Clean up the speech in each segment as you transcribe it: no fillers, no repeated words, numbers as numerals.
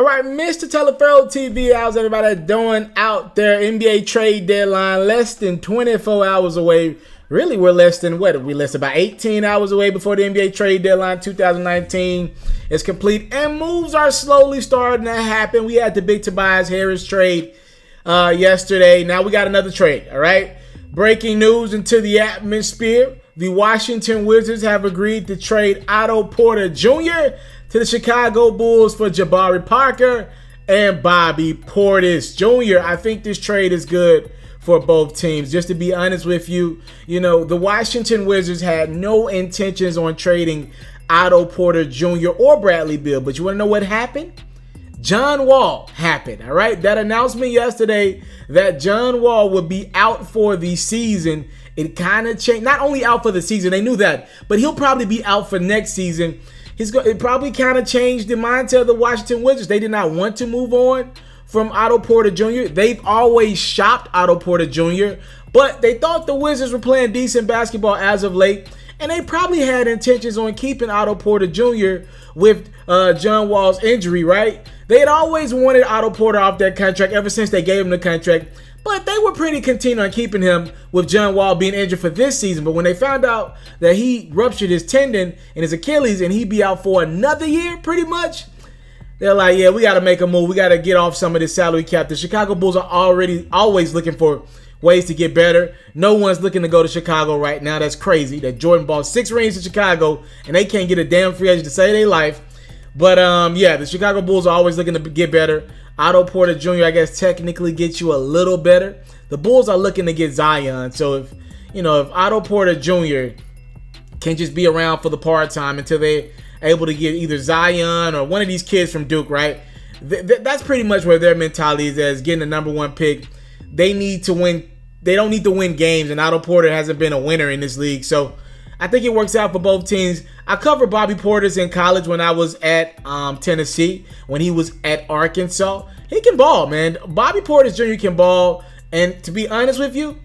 All right, Mr. Teleferro TV, how's everybody doing out there? NBA trade deadline less than 24 hours away. Really, we're less than what? We less about 18 hours away before the NBA trade deadline 2019 is complete, and moves are slowly starting to happen. We had the big Tobias Harris trade yesterday. Now we got another trade. All right, breaking news into the atmosphere: the Washington Wizards have agreed to trade Otto Porter Jr. to the Chicago Bulls for Jabari Parker and Bobby Portis Jr. I think this trade is good for both teams. Just to be honest with you, the Washington Wizards had no intentions on trading Otto Porter Jr. or Bradley Beal. But you want to know what happened? John Wall happened, all right? That announcement yesterday that John Wall would be out for the season, it kind of changed. Not only out for the season, they knew that, but he'll probably be out for next season. It probably kind of changed the mindset of the Washington Wizards. They did not want to move on from Otto Porter Jr. They've always shopped Otto Porter Jr., but they thought the Wizards were playing decent basketball as of late, and they probably had intentions on keeping Otto Porter Jr. with John Wall's injury, right? They had always wanted Otto Porter off that contract ever since they gave him the contract, but they were pretty content on keeping him with John Wall being injured for this season. But when they found out that he ruptured his tendon and his Achilles and he'd be out for another year pretty much, they're like, yeah, we got to make a move. We got to get off some of this salary cap. The Chicago Bulls are always looking for ways to get better. No one's looking to go to Chicago right now. That's crazy that Jordan bought 6 rings to Chicago and they can't get a damn free agent to save their life. But yeah, the Chicago Bulls are always looking to get better. Otto Porter Jr., I guess, technically gets you a little better. The Bulls are looking to get Zion. So if Otto Porter Jr. can just be around for the part-time until they're able to get either Zion or one of these kids from Duke, right? That's pretty much where their mentality is, as getting the number 1 pick. They need to win. They don't need to win games, and Otto Porter hasn't been a winner in this league. So I think it works out for both teams. I covered Bobby Portis in college when I was at Tennessee, when he was at Arkansas. He can ball, man. Bobby Portis Jr. can ball. And to be honest with you,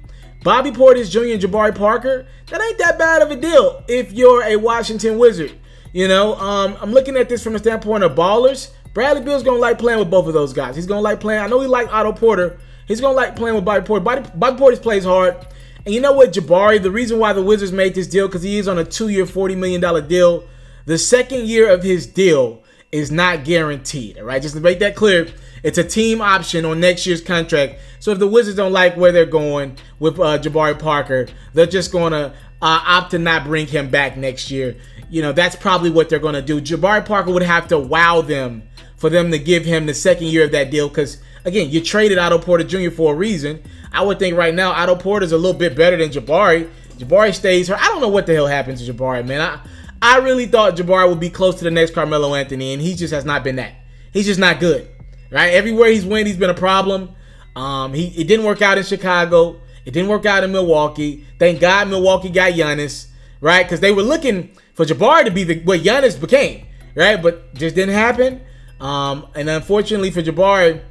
Bobby Portis Jr. and Jabari Parker, that ain't that bad of a deal if you're a Washington Wizard. I'm looking at this from a standpoint of ballers. Bradley Beal's going to like playing with both of those guys. He's going to like playing. I know he liked Otto Porter. He's going to like playing with Bobby Porter. Bobby Portis plays hard. And you know what, Jabari, the reason why the Wizards made this deal, because he is on a 2-year, $40 million deal. The second year of his deal is not guaranteed, all right? Just to make that clear, it's a team option on next year's contract. So if the Wizards don't like where they're going with Jabari Parker, they're just going to opt to not bring him back next year. That's probably what they're going to do. Jabari Parker would have to wow them for them to give him the second year of that deal because, again, you traded Otto Porter Jr. for a reason. I would think right now Otto Porter's a little bit better than Jabari. Jabari stays hurt. I don't know what the hell happened to Jabari, man. I really thought Jabari would be close to the next Carmelo Anthony, and he just has not been that. He's just not good, right? Everywhere he's went, he's been a problem. It didn't work out in Chicago. It didn't work out in Milwaukee. Thank God Milwaukee got Giannis, right? Because they were looking for Jabari to be what Giannis became, right? But just didn't happen. And unfortunately for Jabari,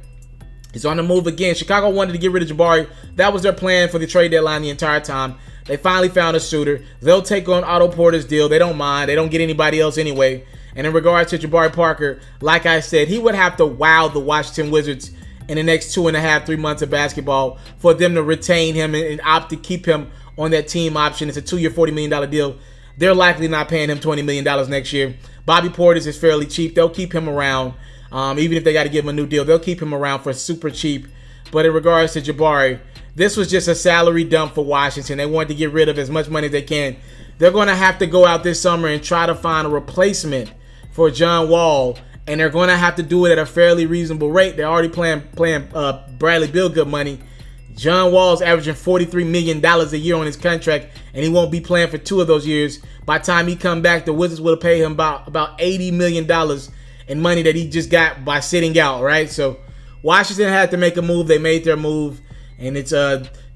he's on the move again. Chicago wanted to get rid of Jabari. That was their plan for the trade deadline the entire time. They finally found a suitor. They'll take on Otto Porter's deal. They don't mind. They don't get anybody else anyway. And in regards to Jabari Parker, like I said, he would have to wow the Washington Wizards in the next 2.5, 3 months of basketball for them to retain him and opt to keep him on that team option. It's a 2-year, $40 million deal. They're likely not paying him $20 million next year. Bobby Portis is fairly cheap. They'll keep him around. Even if they got to give him a new deal, they'll keep him around for super cheap. But in regards to Jabari, this was just a salary dump for Washington. They wanted to get rid of as much money as they can. They're going to have to go out this summer and try to find a replacement for John Wall, and they're going to have to do it at a fairly reasonable rate. They're already playing Bradley Beal good money. John Wall's averaging $43 million a year on his contract, and he won't be playing for 2 of those years. By the time he come back, the Wizards will have paid him about $80 million in money that he just got by sitting out, right? So Washington had to make a move. They made their move, and it's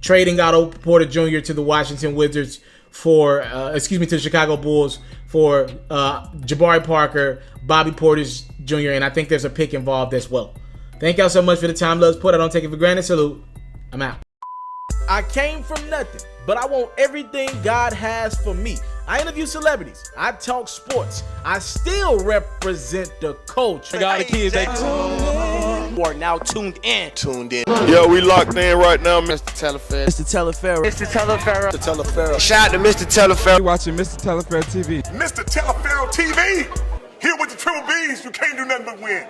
trading Otto Porter Jr. to the Washington Wizards to the Chicago Bulls for Jabari Parker, Bobby Portis Jr., and I think there's a pick involved as well. Thank y'all so much for the time. Let's put it. I don't take it for granted. Salute. I'm out. I came from nothing, but I want everything God has for me. I interview celebrities. I talk sports. I still represent the culture. I got the kids. They are now tuned in. Yeah, we locked in right now, Mr. Mr. Teleferro. Shout out to Mr. Teleferro. You're watching Mr. Teleferro TV. Mr. Teleferro TV, here with the Triple B's, you can't do nothing but win.